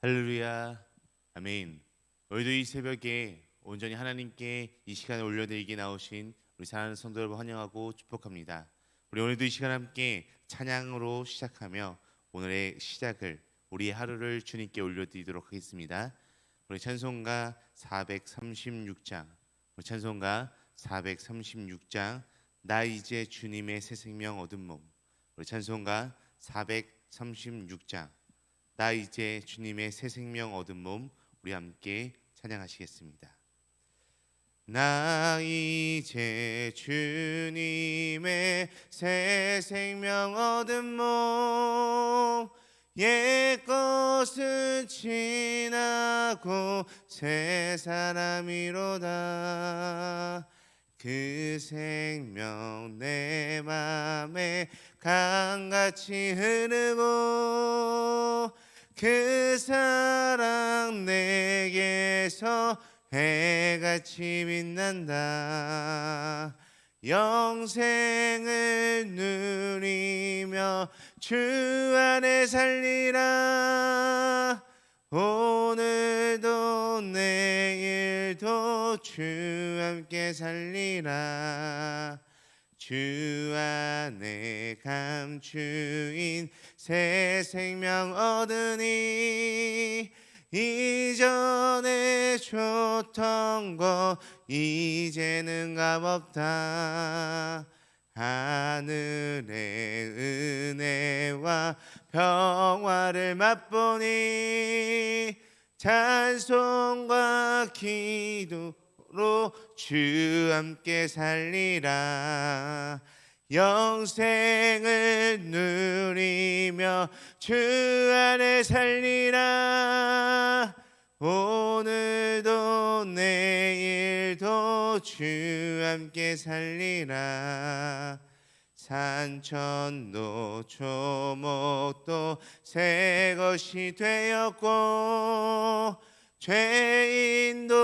할렐루야. 아멘. 오늘도 이 새벽에 온전히 하나님께 이 시간을 올려드리게 나오신 우리 사랑하는 성도 여러분 환영하고 축복합니다. 우리 오늘도 이 시간 함께 찬양으로 시작하며 오늘의 시작을, 우리 하루를 주님께 올려드리도록 하겠습니다. 우리 찬송가 436장, 우리 찬송가 436장, 나 이제 주님의 새 생명 얻은 몸. 우리 찬송가 436장, 나 이제 주님의 새 생명 얻은 몸, 우리 함께 찬양하시겠습니다. 나 이제 주님의 새 생명 얻은 몸, 옛것은 지나고 새 사람이로다. 그 생명 내 맘에 강같이 흐르고 그 사랑 내게서 해같이 빛난다. 영생을 누리며 주 안에 살리라. 오늘도 내일도 주 함께 살리라. 주 안에 감추인 새 생명 얻으니 이전에 줬던 것 이제는 값없다. 하늘의 은혜와 평화를 맛보니 찬송과 기도로 주 함께 살리라. 영생을 누리며 주 안에 살리라. 오늘도 내일도 주 함께 살리라. 산천도 초목도 새 것이 되었고 죄인도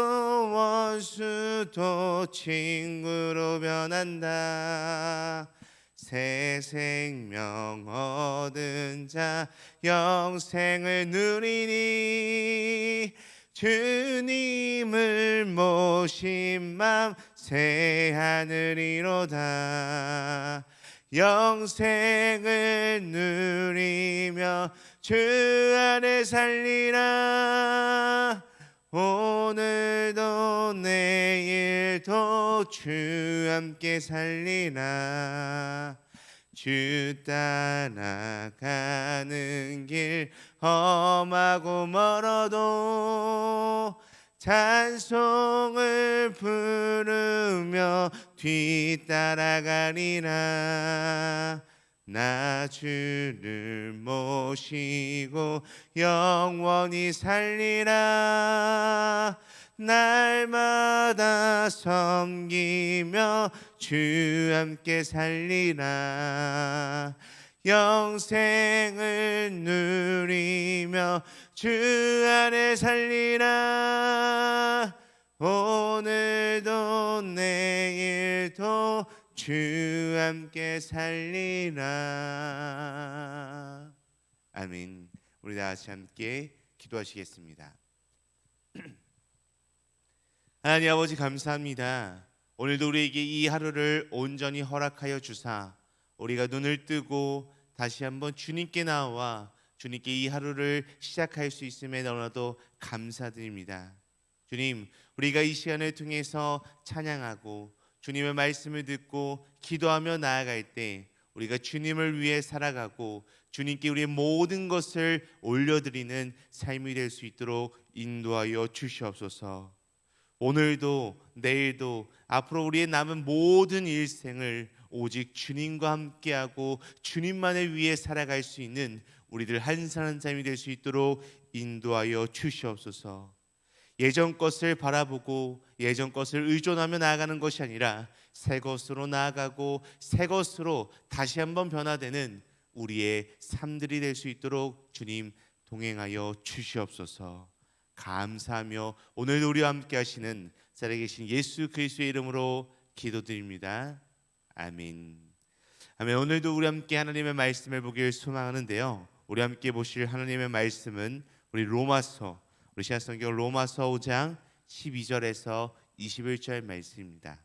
원수도 친구로 변한다. 새 생명 얻은 자 영생을 누리니 주님을 모신 맘 새 하늘이로다. 영생을 누리며 주 안에 살리라. 오늘도 내일도 주 함께 살리라. 주 따라가는 길 험하고 멀어도 찬송을 부르며 뒤따라가리라. 나 주를 모시고 영원히 살리라. 날마다 섬기며 주 함께 살리라. 영생을 누리며 주 안에 살리라. 오늘도 내일도 주 함께 살리라. 아멘. 우리 다 같이 함께 기도하시겠습니다. 하나님 아버지 감사합니다. 오늘도 우리에게 이 하루를 온전히 허락하여 주사 우리가 눈을 뜨고 다시 한번 주님께 나와 주님께 이 하루를 시작할 수 있음에 너무나도 감사드립니다. 주님, 우리가 이 시간을 통해서 찬양하고 주님의 말씀을 듣고 기도하며 나아갈 때 우리가 주님을 위해 살아가고 주님께 우리의 모든 것을 올려드리는 삶이 될 수 있도록 인도하여 주시옵소서. 오늘도 내일도 앞으로 우리의 남은 모든 일생을 오직 주님과 함께하고 주님만을 위해 살아갈 수 있는 우리들 한 사람 한 사람이 될 수 있도록 인도하여 주시옵소서. 예전 것을 바라보고 예전 것을 의존하며 나아가는 것이 아니라 새 것으로 나아가고 새 것으로 다시 한번 변화되는 우리의 삶들이 될 수 있도록 주님 동행하여 주시옵소서. 감사하며 오늘도 우리와 함께 하시는 살아계신 예수 그리스도의 이름으로 기도드립니다. 아멘. 아멘. 오늘도 우리 함께 하나님의 말씀을 보길 소망하는데요, 우리 함께 보실 하나님의 말씀은 우리 신약성경 로마서 5장 12절에서 21절 말씀입니다.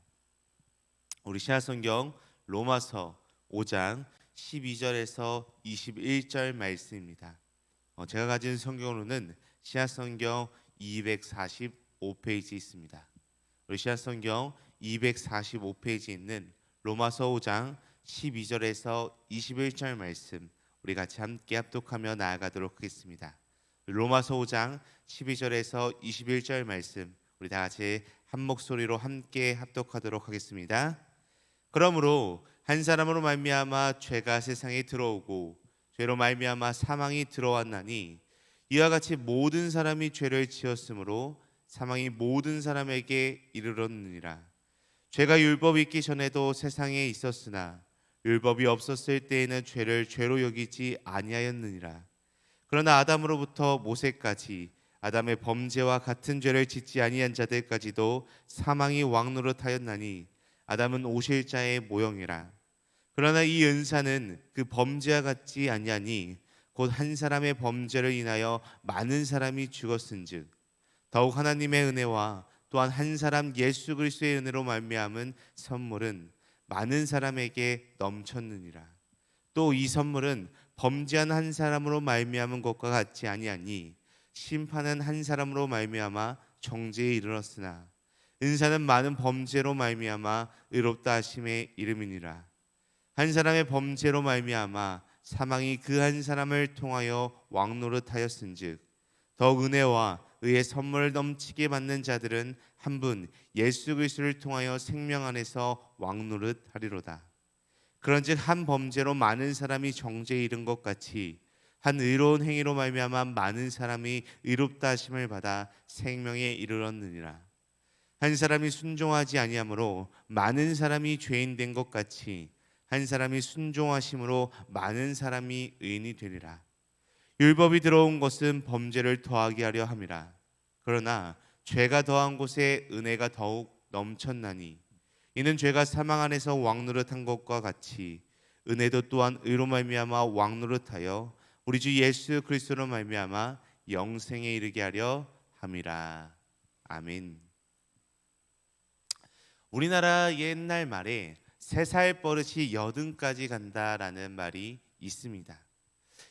우리 신약성경 로마서 5장 12절에서 21절 말씀입니다. 제가 가진 성경으로는 신약성경 245페이지 있습니다. 우리 신약성경 245페이지에 있는 로마서 5장 12절에서 21절 말씀 우리 같이 함께 합독하며 나아가도록 하겠습니다. 로마서 5장 12절에서 21절 말씀 우리 다 같이 한 목소리로 함께 합독하도록 하겠습니다. 그러므로 한 사람으로 말미암아 죄가 세상에 들어오고 죄로 말미암아 사망이 들어왔나니 이와 같이 모든 사람이 죄를 지었으므로 사망이 모든 사람에게 이르렀느니라. 죄가 율법이 있기 전에도 세상에 있었으나 율법이 없었을 때에는 죄를 죄로 여기지 아니하였느니라. 그러나 아담으로부터 모세까지 아담의 범죄와 같은 죄를 짓지 아니한 자들까지도 사망이 왕노릇하였나니 아담은 오실 자의 모형이라. 그러나 이 은사는 그 범죄와 같지 아니하니 곧 한 사람의 범죄를 인하여 많은 사람이 죽었은즉 더욱 하나님의 은혜와 또한 한 사람 예수 그리스도의 은혜로 말미암은 선물은 많은 사람에게 넘쳤느니라. 또 이 선물은 범죄한 한 사람으로 말미암은 것과 같지 아니하니 심판은 한 사람으로 말미암아 정죄에 이르렀으나 은사는 많은 범죄로 말미암아 의롭다 하심의 이름이니라. 한 사람의 범죄로 말미암아 사망이 그 한 사람을 통하여 왕노릇하였은즉 더욱 은혜와 의의 선물을 넘치게 받는 자들은 한 분 예수 그리스도를 통하여 생명 안에서 왕노릇하리로다. 그런즉 한 범죄로 많은 사람이 정죄에 이른 것 같이 한 의로운 행위로 말미암아 많은 사람이 의롭다 하심을 받아 생명에 이르렀느니라. 한 사람이 순종하지 아니하므로 많은 사람이 죄인 된 것 같이 한 사람이 순종하심으로 많은 사람이 의인이 되리라. 율법이 들어온 것은 범죄를 더하게 하려 함이라. 그러나 죄가 더한 곳에 은혜가 더욱 넘쳤나니 이는 죄가 사망 안에서 왕노릇한 것과 같이 은혜도 또한 의로 말미암아 왕노릇하여 우리 주 예수 그리스도로 말미암아 영생에 이르게 하려 함이라. 아멘. 우리나라 옛날 말에 3살 버릇이 여든까지 간다라는 말이 있습니다.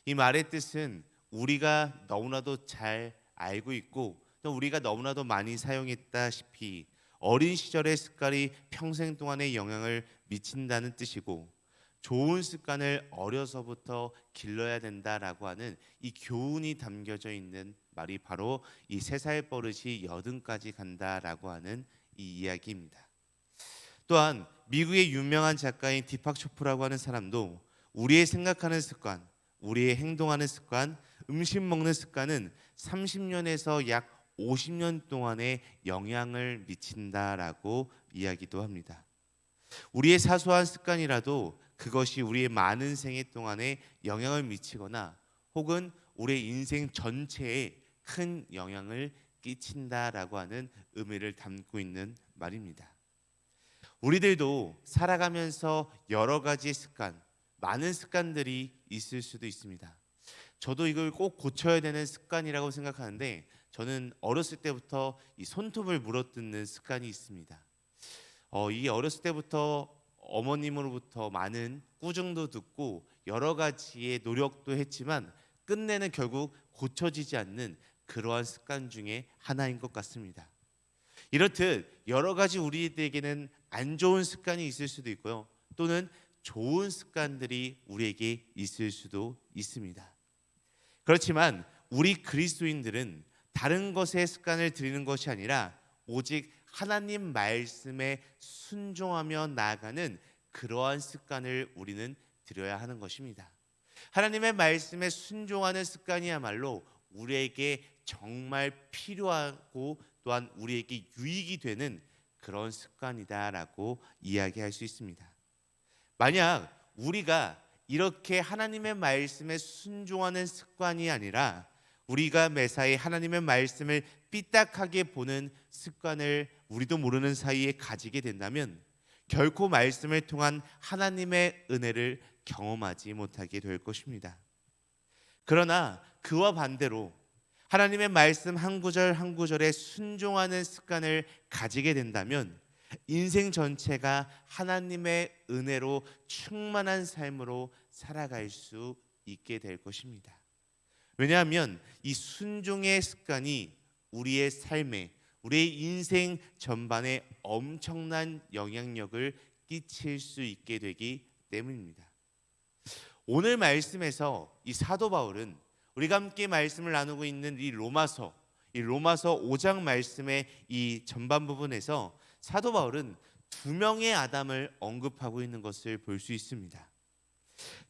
이 말의 뜻은 우리가 너무나도 잘 알고 있고 또 우리가 너무나도 많이 사용했다시피 어린 시절의 습관이 평생 동안에 영향을 미친다는 뜻이고 좋은 습관을 어려서부터 길러야 된다라고 하는 이 교훈이 담겨져 있는 말이 바로 이 3살 버릇이 여든까지 간다라고 하는 이 이야기입니다. 또한 미국의 유명한 작가인 디팍 초프라고 하는 사람도 우리의 생각하는 습관, 우리의 행동하는 습관, 음식 먹는 습관은 30년에서 약 50년 동안에 영향을 미친다라고 이야기도 합니다. 우리의 사소한 습관이라도 그것이 우리의 많은 생애 동안에 영향을 미치거나 혹은 우리의 인생 전체에 큰 영향을 끼친다라고 하는 의미를 담고 있는 말입니다. 우리들도 살아가면서 여러 가지 습관, 많은 습관들이 있을 수도 있습니다. 저도 이걸 꼭 고쳐야 되는 습관이라고 생각하는데 저는 어렸을 때부터 이 손톱을 물어뜯는 습관이 있습니다. 이 어렸을 때부터 어머님으로부터 많은 꾸중도 듣고 여러 가지의 노력도 했지만 끝내는 결국 고쳐지지 않는 그러한 습관 중에 하나인 것 같습니다. 이렇듯 여러 가지 우리에게는 안 좋은 습관이 있을 수도 있고요. 또는 좋은 습관들이 우리에게 있을 수도 있습니다. 그렇지만 우리 그리스도인들은 다른 것에 습관을 들이는 것이 아니라 오직 하나님 말씀에 순종하며 나아가는 그러한 습관을 우리는 들여야 하는 것입니다. 하나님의 말씀에 순종하는 습관이야말로 우리에게 정말 필요하고 또한 우리에게 유익이 되는 그런 습관이다라고 이야기할 수 있습니다. 만약 우리가 이렇게 하나님의 말씀에 순종하는 습관이 아니라 우리가 매사에 하나님의 말씀을 삐딱하게 보는 습관을 우리도 모르는 사이에 가지게 된다면 결코 말씀을 통한 하나님의 은혜를 경험하지 못하게 될 것입니다. 그러나 그와 반대로 하나님의 말씀 한 구절 한 구절에 순종하는 습관을 가지게 된다면 인생 전체가 하나님의 은혜로 충만한 삶으로 살아갈 수 있게 될 것입니다. 왜냐하면 이 순종의 습관이 우리의 삶에, 우리의 인생 전반에 엄청난 영향력을 끼칠 수 있게 되기 때문입니다. 오늘 말씀에서 이 사도 바울은 우리가 함께 말씀을 나누고 있는 이 로마서 5장 말씀의 이 전반 부분에서 사도 바울은 두 명의 아담을 언급하고 있는 것을 볼 수 있습니다.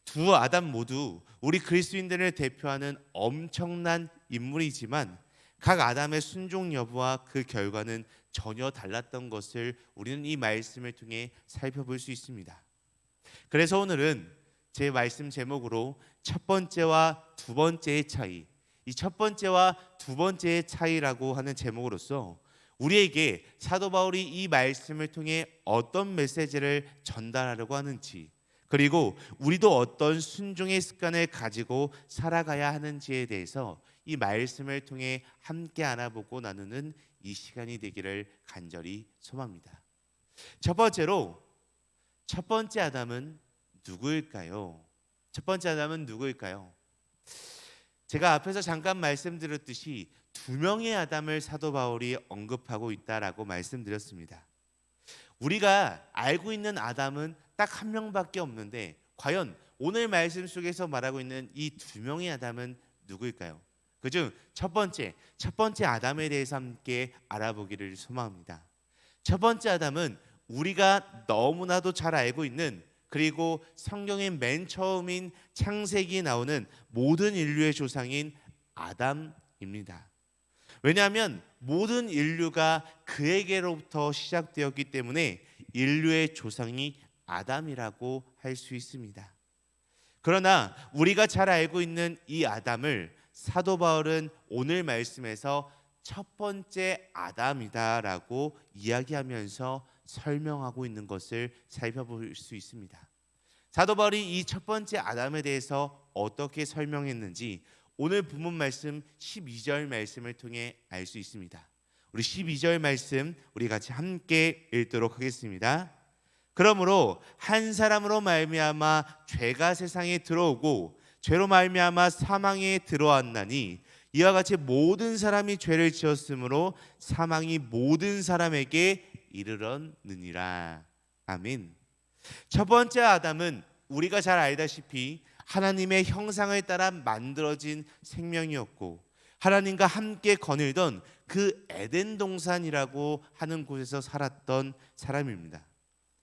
두 아담 모두 우리 그리스도인들을 대표하는 엄청난 인물이지만 각 아담의 순종 여부와 그 결과는 전혀 달랐던 것을 우리는 이 말씀을 통해 살펴볼 수 있습니다. 그래서 오늘은 제 말씀 제목으로 첫 번째와 두 번째의 차이, 이 첫 번째와 두 번째의 차이라고 하는 제목으로서 우리에게 사도 바울이 이 말씀을 통해 어떤 메시지를 전달하려고 하는지, 그리고 우리도 어떤 순종의 습관을 가지고 살아가야 하는지에 대해서 이 말씀을 통해 함께 알아보고 나누는 이 시간이 되기를 간절히 소망합니다. 첫 번째로 첫 번째 아담은 누구일까요? 첫 번째 아담은 누구일까요? 제가 앞에서 잠깐 말씀드렸듯이 두 명의 아담을 사도 바울이 언급하고 있다라고 말씀드렸습니다. 우리가 알고 있는 아담은 딱 한 명밖에 없는데 과연 오늘 말씀 속에서 말하고 있는 이 두 명의 아담은 누구일까요? 그중 첫 번째 아담에 대해서 함께 알아보기를 소망합니다. 첫 번째 아담은 우리가 너무나도 잘 알고 있는, 그리고 성경의 맨 처음인 창세기에 나오는 모든 인류의 조상인 아담입니다. 왜냐하면 모든 인류가 그에게로부터 시작되었기 때문에 인류의 조상이 아담이라고 할 수 있습니다. 그러나 우리가 잘 알고 있는 이 아담을 사도 바울은 오늘 말씀에서 첫 번째 아담이다라고 이야기하면서 설명하고 있는 것을 살펴볼 수 있습니다. 사도 바울이 이 첫 번째 아담에 대해서 어떻게 설명했는지 오늘 본문 말씀 12절 말씀을 통해 알 수 있습니다. 우리 12절 말씀 우리 같이 함께 읽도록 하겠습니다. 그러므로 한 사람으로 말미암아 죄가 세상에 들어오고 죄로 말미암아 사망에 들어왔나니 이와 같이 모든 사람이 죄를 지었으므로 사망이 모든 사람에게 이르렀느니라. 아멘. 첫 번째 아담은 우리가 잘 알다시피 하나님의 형상을 따라 만들어진 생명이었고 하나님과 함께 거닐던 그 에덴 동산이라고 하는 곳에서 살았던 사람입니다.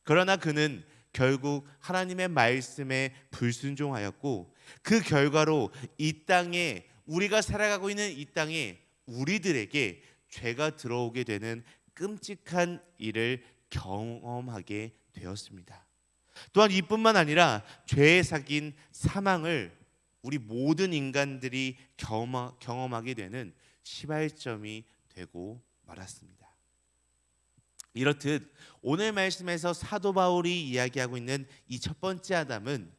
그러나 그는 결국 하나님의 말씀에 불순종하였고 그 결과로 이 땅에, 우리가 살아가고 있는 이 땅에 우리들에게 죄가 들어오게 되는 끔찍한 일을 경험하게 되었습니다. 또한 이뿐만 아니라 죄에 삭인 사망을 우리 모든 인간들이 경험하게 되는 시발점이 되고 말았습니다. 이렇듯 오늘 말씀에서 사도 바울이 이야기하고 있는 이 첫 번째 아담은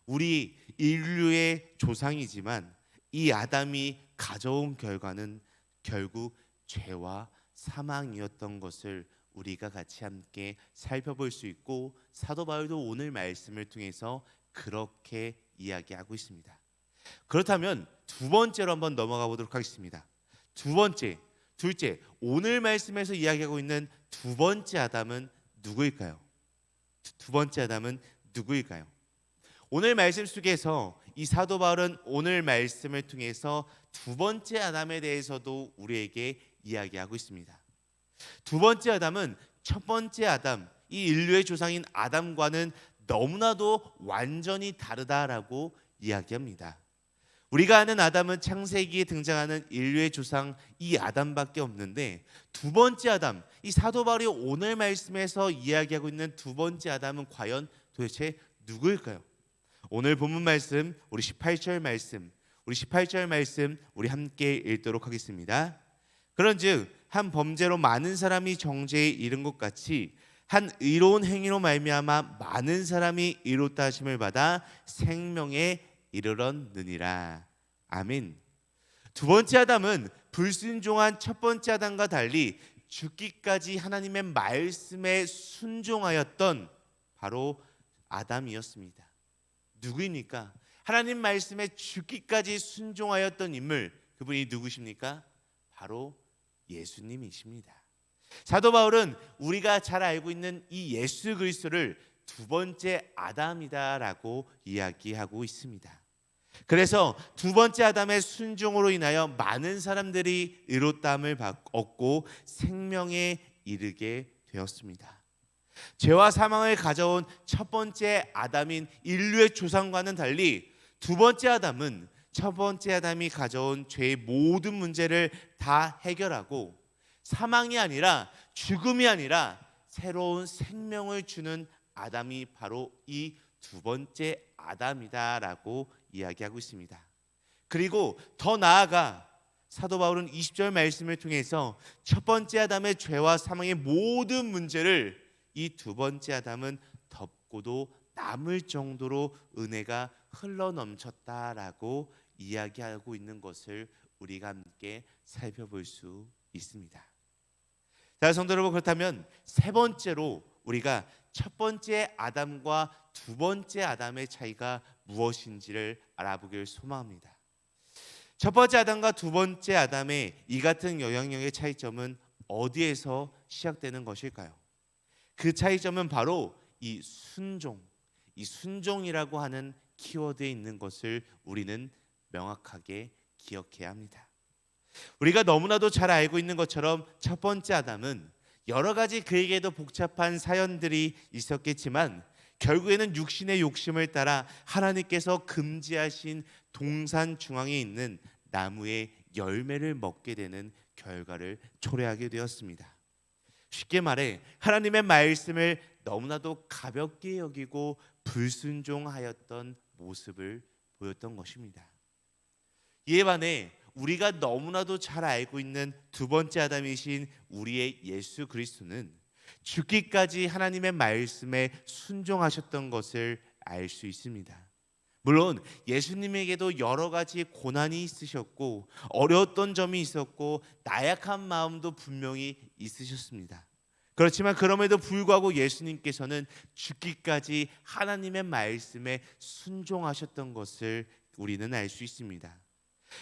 우리 인류의 조상이지만 이 아담이 가져온 결과는 결국 죄와 사망이었던 것을 우리가 같이 함께 살펴볼 수 있고 사도 바울도 오늘 말씀을 통해서 그렇게 이야기하고 있습니다. 그렇다면 두 번째로 한번 넘어가 보도록 하겠습니다. 둘째, 오늘 말씀에서 이야기하고 있는 두 번째 아담은 누구일까요? 두 번째 아담은 누구일까요? 오늘 말씀 속에서 이 사도 바울은 오늘 말씀을 통해서 두 번째 아담에 대해서도 우리에게 이야기하고 있습니다. 두 번째 아담은 첫 번째 아담, 이 인류의 조상인 아담과는 너무나도 완전히 다르다라고 이야기합니다. 우리가 아는 아담은 창세기에 등장하는 인류의 조상 이 아담밖에 없는데 두 번째 아담, 이 사도 바울이 오늘 말씀에서 이야기하고 있는 두 번째 아담은 과연 도대체 누구일까요? 오늘 본문 말씀 우리 18절 말씀 우리 함께 읽도록 하겠습니다. 그런즉 한 범죄로 많은 사람이 정죄에 이른 것 같이 한 의로운 행위로 말미암아 많은 사람이 의롭다 하심을 받아 생명에 이르렀느니라. 아멘. 두 번째 아담은 불순종한 첫 번째 아담과 달리 죽기까지 하나님의 말씀에 순종하였던 바로 아담이었습니다. 누구입니까? 하나님 말씀에 죽기까지 순종하였던 인물, 그분이 누구십니까? 바로 예수님이십니다. 사도 바울은 우리가 잘 알고 있는 이 예수 그리스도를 두 번째 아담이다라고 이야기하고 있습니다. 그래서 두 번째 아담의 순종으로 인하여 많은 사람들이 의롭다함을 얻고 생명에 이르게 되었습니다. 죄와 사망을 가져온 첫 번째 아담인 인류의 조상과는 달리 두 번째 아담은 첫 번째 아담이 가져온 죄의 모든 문제를 다 해결하고 사망이 아니라 죽음이 아니라 새로운 생명을 주는 아담이 바로 이 두 번째 아담이다라고 이야기하고 있습니다. 그리고 더 나아가 사도 바울은 20절 말씀을 통해서 첫 번째 아담의 죄와 사망의 모든 문제를 이 두 번째 아담은 덮고도 남을 정도로 은혜가 흘러넘쳤다라고 이야기하고 있는 것을 우리가 함께 살펴볼 수 있습니다. 자, 성도 여러분, 그렇다면 세 번째로 우리가 첫 번째 아담과 두 번째 아담의 차이가 무엇인지를 알아보길 소망합니다. 첫 번째 아담과 두 번째 아담의 이 같은 영향력의 차이점은 어디에서 시작되는 것일까요? 그 차이점은 바로 이 순종이라고 하는 키워드에 있는 것을 우리는 명확하게 기억해야 합니다. 우리가 너무나도 잘 알고 있는 것처럼 첫 번째 아담은 여러 가지 그에게도 복잡한 사연들이 있었겠지만 결국에는 육신의 욕심을 따라 하나님께서 금지하신 동산 중앙에 있는 나무의 열매를 먹게 되는 결과를 초래하게 되었습니다. 쉽게 말해 하나님의 말씀을 너무나도 가볍게 여기고 불순종하였던 모습을 보였던 것입니다. 이에 반해 우리가 너무나도 잘 알고 있는 두 번째 아담이신 우리의 예수 그리스도는 죽기까지 하나님의 말씀에 순종하셨던 것을 알 수 있습니다. 물론 예수님에게도 여러 가지 고난이 있으셨고 어려웠던 점이 있었고 나약한 마음도 분명히 있으셨습니다. 그렇지만 그럼에도 불구하고 예수님께서는 죽기까지 하나님의 말씀에 순종하셨던 것을 우리는 알 수 있습니다.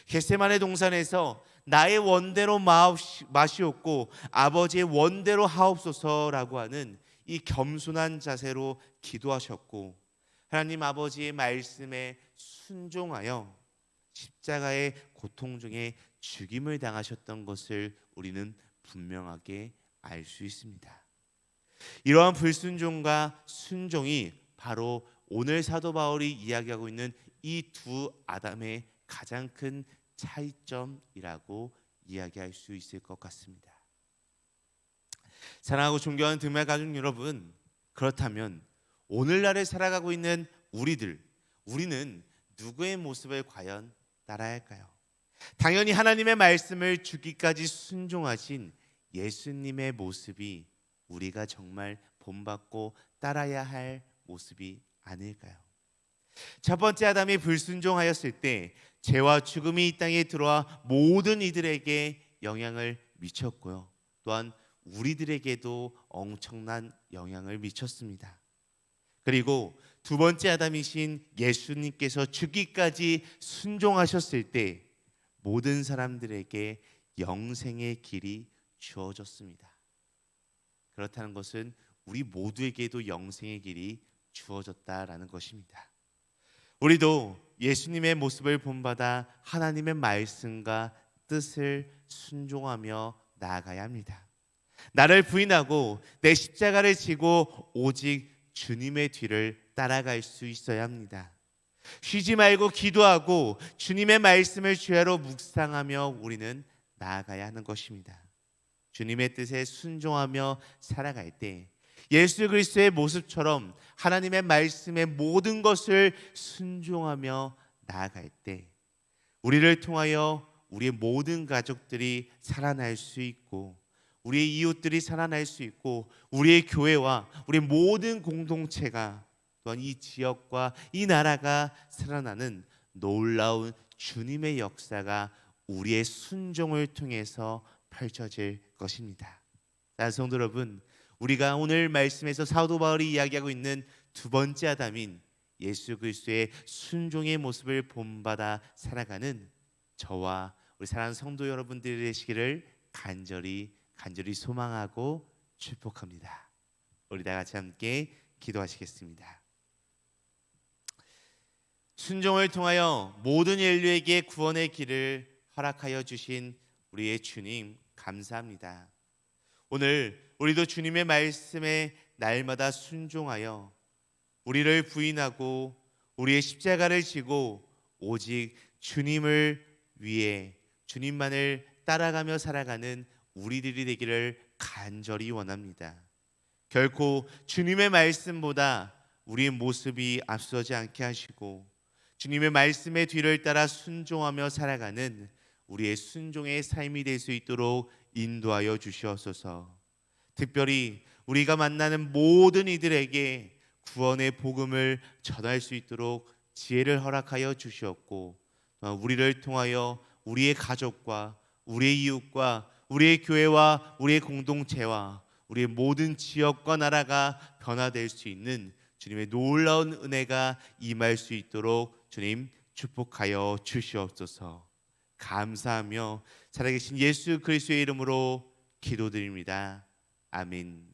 겟세마네 동산에서 나의 원대로 마시옵고 아버지의 원대로 하옵소서라고 하는 이 겸손한 자세로 기도하셨고 하나님 아버지의 말씀에 순종하여 십자가의 고통 중에 죽임을 당하셨던 것을 우리는 분명하게 알 수 있습니다. 이러한 불순종과 순종이 바로 오늘 사도 바울이 이야기하고 있는 이 두 아담의 가장 큰 차이점이라고 이야기할 수 있을 것 같습니다. 사랑하고 존경하는 등말 가족 여러분, 그렇다면 오늘날을 살아가고 있는 우리는 누구의 모습을 과연 따라야 할까요? 당연히 하나님의 말씀을 죽기까지 순종하신 예수님의 모습이 우리가 정말 본받고 따라야 할 모습이 아닐까요? 첫 번째 아담이 불순종하였을 때 죄와 죽음이 이 땅에 들어와 모든 이들에게 영향을 미쳤고요. 또한 우리들에게도 엄청난 영향을 미쳤습니다. 그리고 두 번째 아담이신 예수님께서 죽기까지 순종하셨을 때 모든 사람들에게 영생의 길이 주어졌습니다. 그렇다는 것은 우리 모두에게도 영생의 길이 주어졌다라는 것입니다. 우리도 예수님의 모습을 본받아 하나님의 말씀과 뜻을 순종하며 나아가야 합니다. 나를 부인하고 내 십자가를 지고 오직 주님의 뒤를 따라갈 수 있어야 합니다. 쉬지 말고 기도하고 주님의 말씀을 주야로 묵상하며 우리는 나아가야 하는 것입니다. 주님의 뜻에 순종하며 살아갈 때 예수 그리스도의 모습처럼 하나님의 말씀의 모든 것을 순종하며 나아갈 때 우리를 통하여 우리의 모든 가족들이 살아날 수 있고 우리의 이웃들이 살아날 수 있고 우리의 교회와 우리의 모든 공동체가 또한 이 지역과 이 나라가 살아나는 놀라운 주님의 역사가 우리의 순종을 통해서 펼쳐질 것입니다. 성도 여러분, 우리가 오늘 말씀에서 사도 바울이 이야기하고 있는 두 번째 아담인 예수 그리스도의 순종의 모습을 본받아 살아가는 저와 우리 사랑하는 성도 여러분들이 되시기를 간절히 소망하고 축복합니다. 우리 다 같이 함께 기도하시겠습니다. 순종을 통하여 모든 인류에게 구원의 길을 허락하여 주신 우리의 주님 감사합니다. 오늘 우리도 주님의 말씀에 날마다 순종하여 우리를 부인하고 우리의 십자가를 지고 오직 주님을 위해 주님만을 따라가며 살아가는 우리들이 되기를 간절히 원합니다. 결코 주님의 말씀보다 우리의 모습이 앞서지 않게 하시고 주님의 말씀의 뒤를 따라 순종하며 살아가는 우리의 순종의 삶이 될 수 있도록 인도하여 주시옵소서. 특별히 우리가 만나는 모든 이들에게 구원의 복음을 전할 수 있도록 지혜를 허락하여 주시옵고, 우리를 통하여 우리의 가족과 우리의 이웃과 우리의 교회와 우리의 공동체와 우리의 모든 지역과 나라가 변화될 수 있는 주님의 놀라운 은혜가 임할 수 있도록 주님 축복하여 주시옵소서. 감사하며 살아계신 예수 그리스도의 이름으로 기도드립니다. 아멘.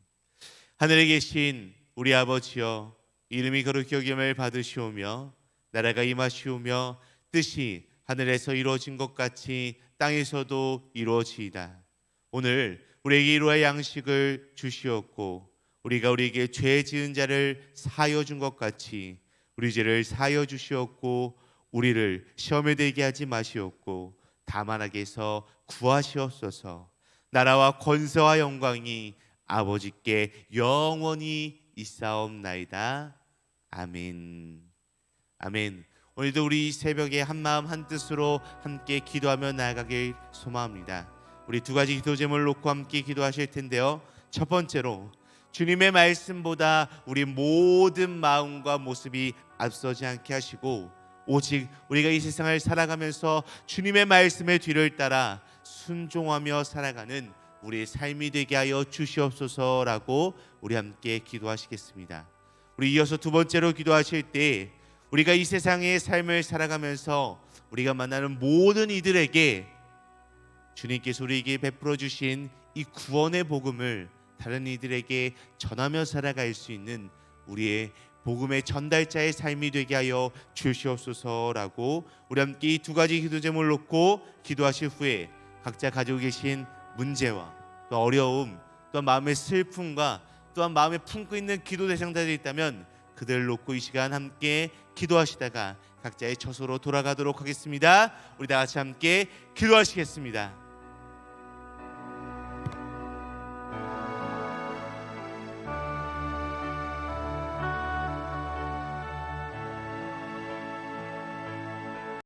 하늘에 계신 우리 아버지여, 이름이 거룩히 여김을 받으시오며 나라가 임하시오며 뜻이 하늘에서 이루어진 것 같이 땅에서도 이루어지이다. 오늘 우리에게 이루어야 양식을 주시옵고 우리가 우리에게 죄 지은 자를 사하여 준 것 같이 우리 죄를 사하여 주시옵고 우리를 시험에 들게 하지 마시옵고 다만 악에서 구하시옵소서. 나라와 권세와 영광이 아버지께 영원히 있사옵나이다. 아멘. 아멘. 오늘도 우리 새벽에 한마음 한뜻으로 함께 기도하며 나아가길 소망합니다. 우리 두 가지 기도 제목을 놓고 함께 기도하실 텐데요. 첫 번째로 주님의 말씀보다 우리 모든 마음과 모습이 앞서지 않게 하시고 오직 우리가 이 세상을 살아가면서 주님의 말씀의 뒤를 따라 순종하며 살아가는 우리의 삶이 되게 하여 주시옵소서라고 우리 함께 기도하시겠습니다. 우리 이어서 두 번째로 기도하실 때 우리가 이 세상의 삶을 살아가면서 우리가 만나는 모든 이들에게 주님께서 우리에게 베풀어 주신 이 구원의 복음을 다른 이들에게 전하며 살아갈 수 있는 우리의 복음의 전달자의 삶이 되게 하여 주시옵소서라고 우리 함께 이 두 가지 기도 제목을 놓고 기도하실 후에 각자 가지고 계신 문제와 또 어려움, 또 마음의 슬픔과 또한 마음에 품고 있는 기도 대상자들이 있다면 그들을 놓고 이 시간 함께 기도하시다가 각자의 처소로 돌아가도록 하겠습니다. 우리 다 같이 함께 기도하시겠습니다.